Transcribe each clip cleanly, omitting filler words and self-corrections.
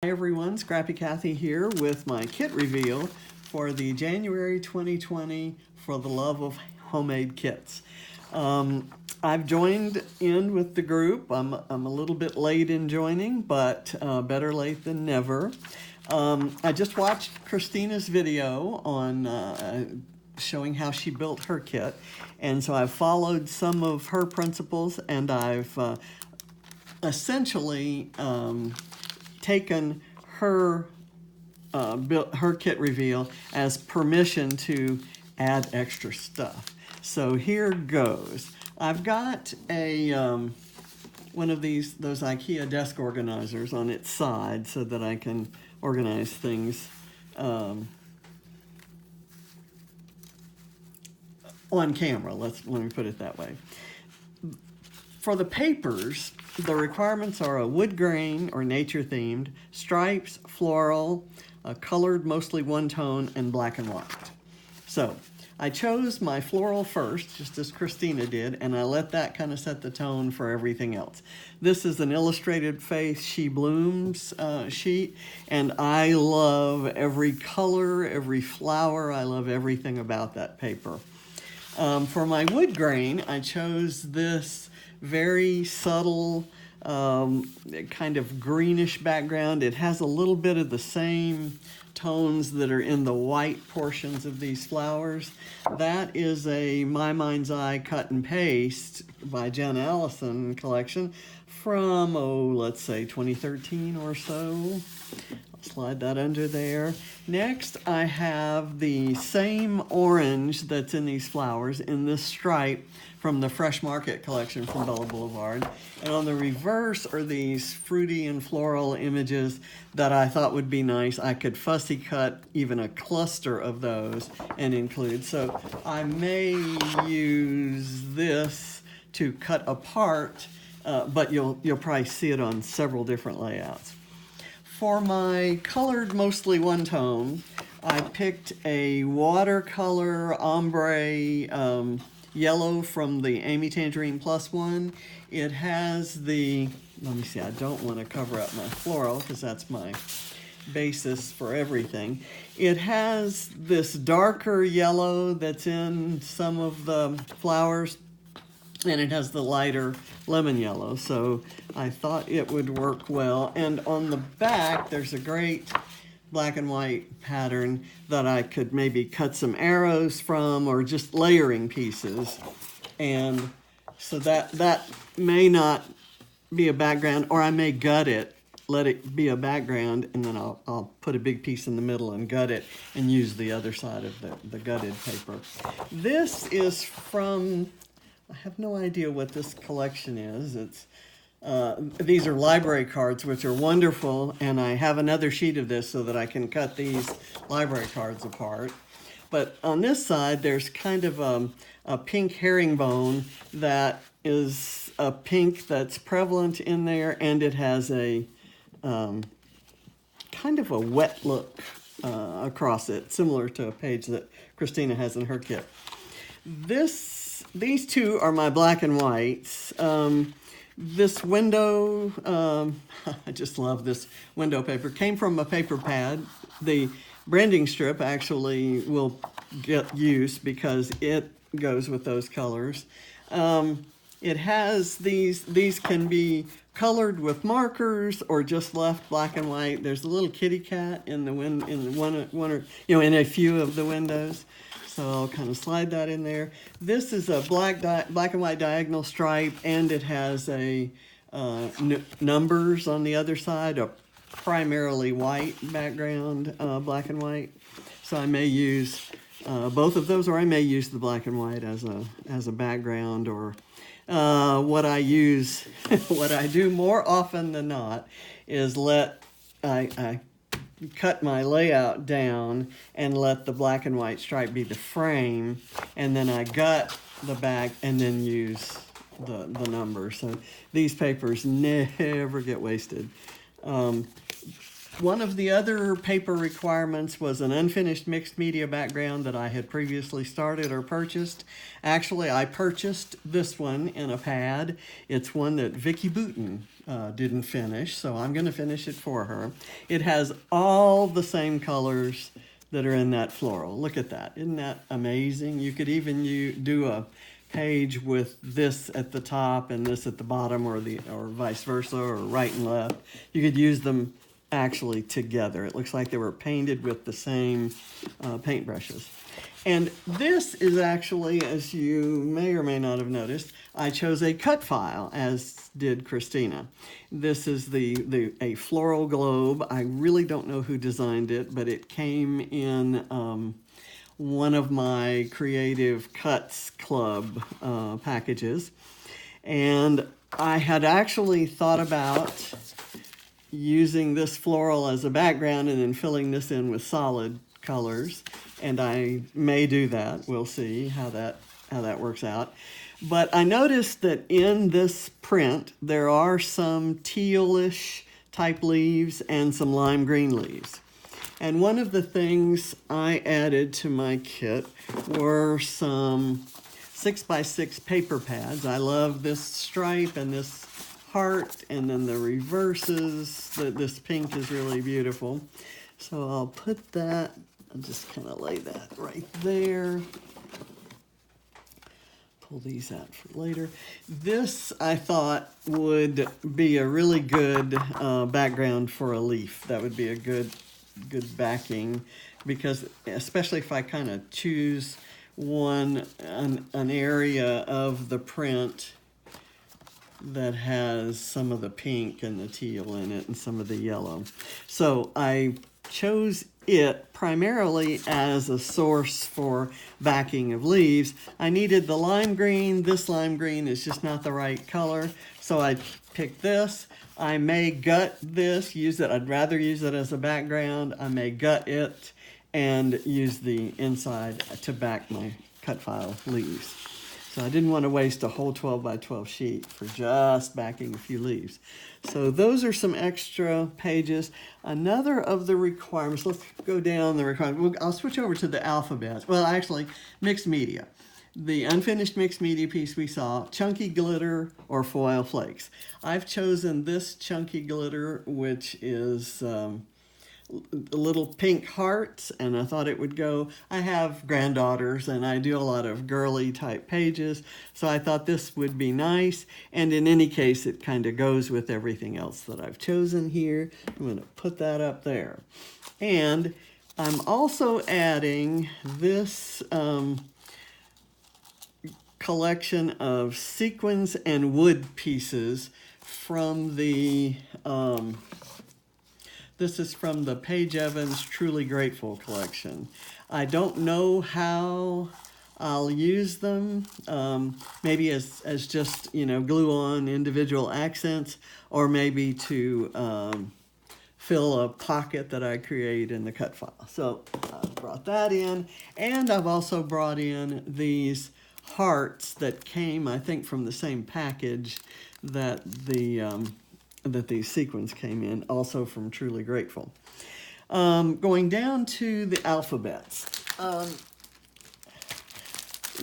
everyone, Scrappy Kathy here with my kit reveal for the January 2020 For the Love of Homemade Kits. I've joined in with the group. I'm a little bit late in joining, but better late than never. I just watched Christina's video on showing how she built her kit, and so I've followed some of her principles, and I've essentially taken her her kit reveal as permission to add extra stuff. So here goes. I've got a one of those IKEA desk organizers on its side so that I can organize things on camera. Let me put it that way. For the papers, the requirements are a wood grain or nature themed, stripes, floral, colored mostly one tone, and black and white. So I chose my floral first, just as Christina did, and I let that kind of set the tone for everything else. This is an illustrated face She Blooms sheet, and I love every color, every flower. I love everything about that paper. For my wood grain, I chose this very subtle kind of greenish background. It has a little bit of the same tones that are in the white portions of these flowers. That is a My Mind's Eye cut and paste by Jen Allison collection from, let's say 2013 or so. I'll slide that under there. Next, I have the same orange that's in these flowers in this stripe from the Fresh Market collection from Bella Boulevard. And on the reverse are these fruity and floral images that I thought would be nice. I could fussy cut even a cluster of those and include. So I may use this to cut apart, but you'll probably see it on several different layouts. For my colored mostly one tone, I picked a watercolor ombre yellow from the Amy Tangerine Plus one. It has the, let me see, I don't want to cover up my floral because that's my basis for everything. It has this darker yellow that's in some of the flowers, and it has the lighter lemon yellow, so I thought it would work well. And on the back, there's a great black and white pattern that I could maybe cut some arrows from, or just layering pieces. And so that may not be a background, or I may gut it, let it be a background, and then I'll put a big piece in the middle and gut it and use the other side of the gutted paper. This is from, I have no idea what this collection is. It's these are library cards, which are wonderful, and I have another sheet of this so that I can cut these library cards apart. But on this side, there's kind of a pink herringbone that is a pink that's prevalent in there, and it has a kind of a wet look across it, similar to a page that Christina has in her kit. These two are my black and whites. This window, I just love this window paper. Came from a paper pad. The branding strip actually will get use because it goes with those colors. It has these can be colored with markers or just left black and white. There's a little kitty cat in in a few of the windows. So I'll kind of slide that in there. This is a black and white diagonal stripe, and it has a numbers on the other side, a primarily white background, black and white. So I may use both of those, or I may use the black and white as a background, or what I use, what I do more often than not is I cut my layout down and let the black and white stripe be the frame, and then I gut the back and then use the numbers. So these papers never get wasted. One of the other paper requirements was an unfinished mixed media background that I had previously started or purchased. Actually, I purchased this one in a pad. It's one that Vicki Boutin didn't finish, so I'm going to finish it for her. It has all the same colors that are in that floral. Look at that. Isn't that amazing? You could even do a page with this at the top and this at the bottom, or vice versa, or right and left. You could use them actually together. It looks like they were painted with the same paintbrushes. And this is actually, as you may or may not have noticed, I chose a cut file, as did Khristina. This is a floral globe. I really don't know who designed it, but it came in one of my Creative Cuts Club packages. And I had actually thought about using this floral as a background and then filling this in with solid colors, and I may do that. We'll see how that works out. But I noticed that in this print there are some tealish type leaves and some lime green leaves. And one of the things I added to my kit were some 6x6 paper pads. I love this stripe and this heart, and then the reverses. This pink is really beautiful. So I'll put that, I'll just kind of lay that right there. Pull these out for later. This, I thought, would be a really good background for a leaf. That would be a good backing, because especially if I kind of choose an area of the print that has some of the pink and the teal in it and some of the yellow. So I chose it primarily as a source for backing of leaves. I needed the lime green. This lime green is just not the right color, so I picked this. I may gut this, use it. I'd rather use it as a background. I may gut it and use the inside to back my cut file leaves. So I didn't want to waste a whole 12 by 12 sheet for just backing a few leaves. So those are some extra pages. Another of the requirements, let's go down the requirements. I'll switch over to the alphabets. Well, actually, mixed media. The unfinished mixed media piece we saw, chunky glitter or foil flakes. I've chosen this chunky glitter, which is little pink hearts, and I thought it would go. I have granddaughters and I do a lot of girly type pages, so I thought this would be nice, and in any case it kind of goes with everything else that I've chosen here. I'm going to put that up there. And I'm also adding this collection of sequins and wood pieces from the this is from the Paige Evans Truly Grateful collection. I don't know how I'll use them, maybe as just, glue on individual accents, or maybe to fill a pocket that I create in the cut file. So I brought that in, and I've also brought in these hearts that came, I think, from the same package that these sequins came in, also from Truly Grateful. Going down to the alphabets.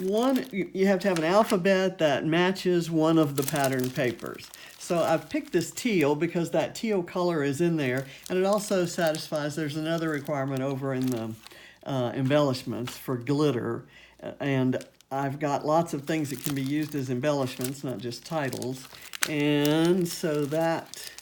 You have to have an alphabet that matches one of the pattern papers. So I've picked this teal because that teal color is in there, and it also satisfies, there's another requirement over in the embellishments for glitter, and I've got lots of things that can be used as embellishments, not just titles. And so that's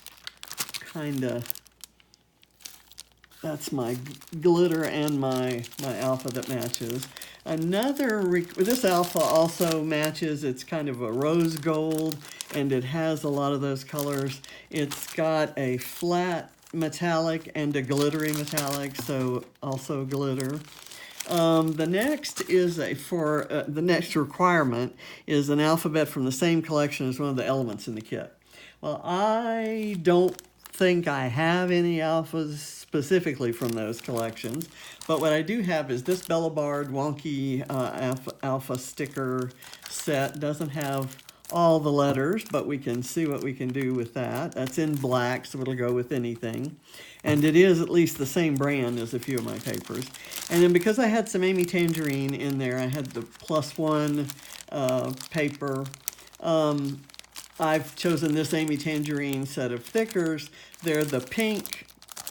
my glitter and my alpha that matches. This alpha also matches, it's kind of a rose gold, and it has a lot of those colors. It's got a flat metallic and a glittery metallic, so also glitter. The next is the next requirement is an alphabet from the same collection as one of the elements in the kit. Well, I don't think I have any alphas specifically from those collections, but what I do have is this Bella Bard wonky alpha sticker set. Doesn't have all the letters, but we can see what we can do with that. That's in black, so it'll go with anything. And it is at least the same brand as a few of my papers. And then because I had some Amy Tangerine in there, I had the +1 paper. I've chosen this Amy Tangerine set of thickers. They're the pink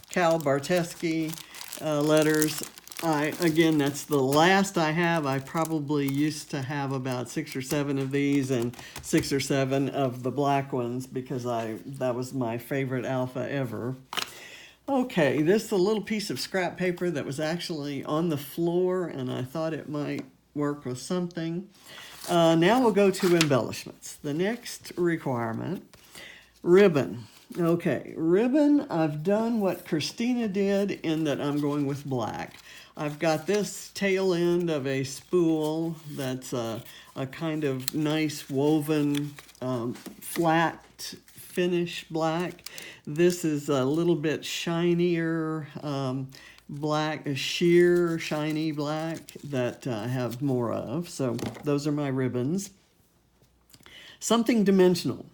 Cal Barteschi letters. Again, that's the last I have. I probably used to have about 6 or 7 of these and 6 or 7 of the black ones because that was my favorite alpha ever. Okay, this is a little piece of scrap paper that was actually on the floor, and I thought it might work with something. Now we'll go to embellishments. The next requirement, ribbon. Okay, ribbon, I've done what Khristina did in that I'm going with black. I've got this tail end of a spool that's a kind of nice woven flat finish black. This is a little bit shinier black, a sheer shiny black that I have more of. So those are my ribbons. Something dimensional.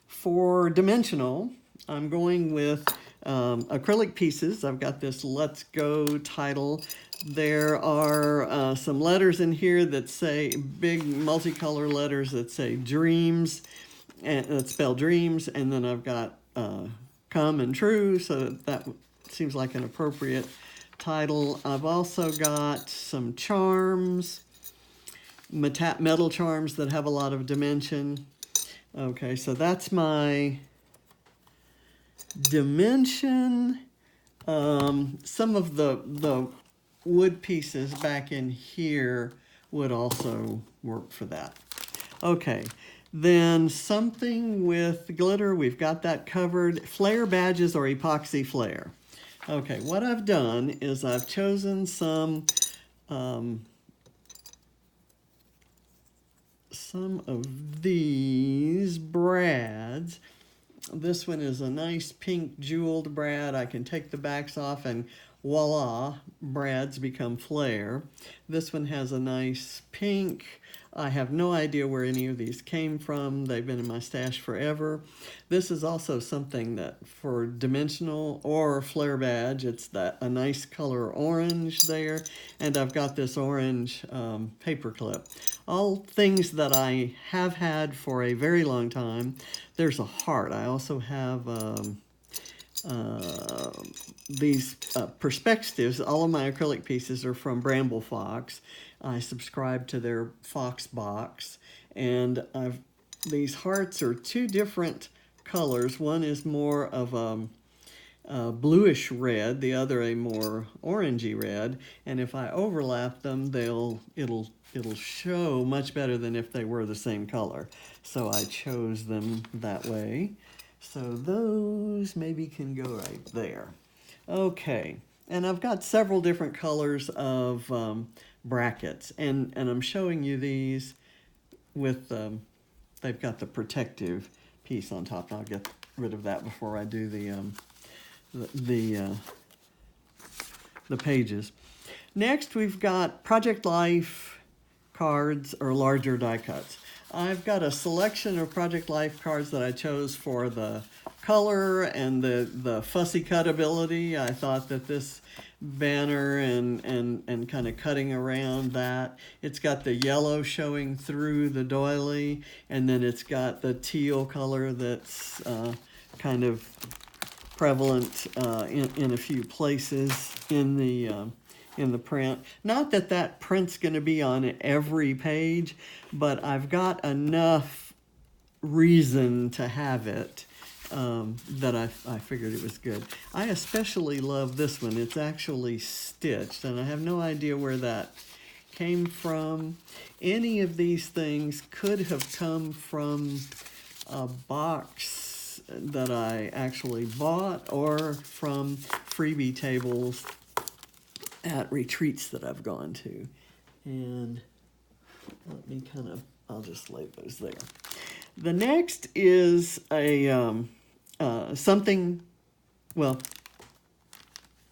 For dimensional, I'm going with acrylic pieces. I've got this Let's Go title. There are some letters in here that say, big multicolor letters that say dreams, and that spell dreams, and then I've got come and true, so that seems like an appropriate title. I've also got some charms, metal charms that have a lot of dimension. Okay, so that's my dimension. Some of the wood pieces back in here would also work for that. Okay, then something with glitter, we've got that covered. Flare badges or epoxy flare. Okay, what I've done is I've chosen some of these brads. This one is a nice pink jeweled brad. I can take the backs off and voila, brads become flare. This one has a nice pink. I have no idea where any of these came from. They've been in my stash forever. This is also something that for dimensional or flare badge, it's a nice color orange there. And I've got this orange paper clip. All things that I have had for a very long time. There's a heart. I also have these perspectives. All of my acrylic pieces are from Bramble Fox. I subscribe to their Fox box, and these hearts are 2 different colors. One is more of a bluish red, the other a more orangey red, and if I overlap them, it'll show much better than if they were the same color. So I chose them that way. So those maybe can go right there. Okay, and I've got several different colors of brackets, and I'm showing you these with, they've got the protective piece on top. I'll get rid of that before I do the pages. Next, we've got Project Life cards or larger die cuts. I've got a selection of Project Life cards that I chose for the color and the fussy cut ability. I thought that this banner and kind of cutting around that, it's got the yellow showing through the doily, and then it's got the teal color that's kind of prevalent in a few places in the print. Not that that print's going to be on every page, but I've got enough reason to have it that I figured it was good. I especially love this one. It's actually stitched, and I have no idea where that came from. Any of these things could have come from a box that I actually bought or from freebie tables at retreats that I've gone to. And let me I'll just lay those there. The next is a something, well,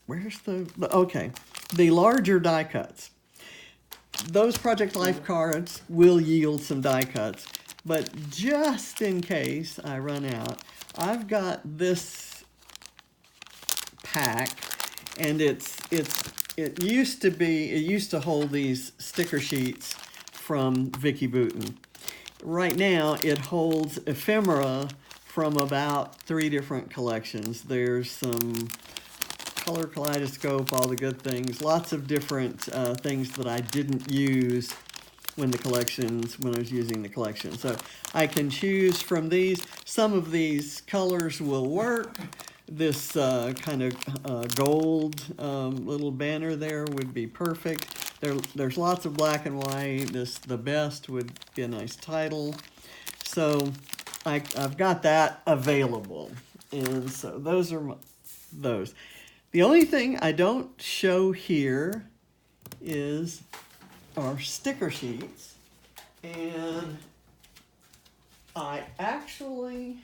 where's okay, the larger die cuts. Those Project Life cards will yield some die cuts, but just in case I run out, I've got this pack, and it used to hold these sticker sheets from Vicky Bouton. right now it holds ephemera from about 3 different collections. There's some color kaleidoscope, all the good things, lots of different things that I didn't use when I was using the collection. So I can choose from these. Some of these colors will work. This kind of gold little banner there would be perfect. There's lots of black and white. The best would be a nice title. So I've got that available. And so those are those. The only thing I don't show here is our sticker sheets. And I actually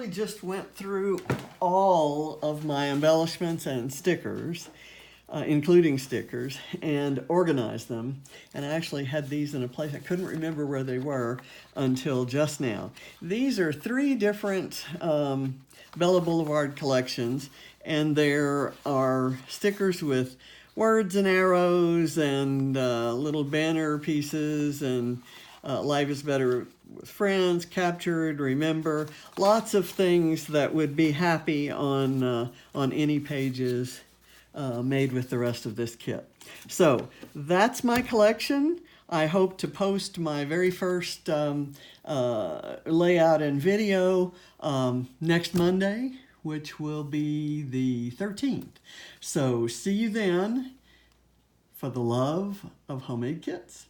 just went through all of my embellishments and stickers, including stickers, and organized them. And I actually had these in a place I couldn't remember where they were until just now. These are 3 different Bella Boulevard collections, and there are stickers with words and arrows and little banner pieces, and life is better with friends, captured, remember, lots of things that would be happy on any pages made with the rest of this kit. So that's my collection. I hope to post my very first layout and video next Monday, which will be the 13th. So see you then, for the love of homemade kits.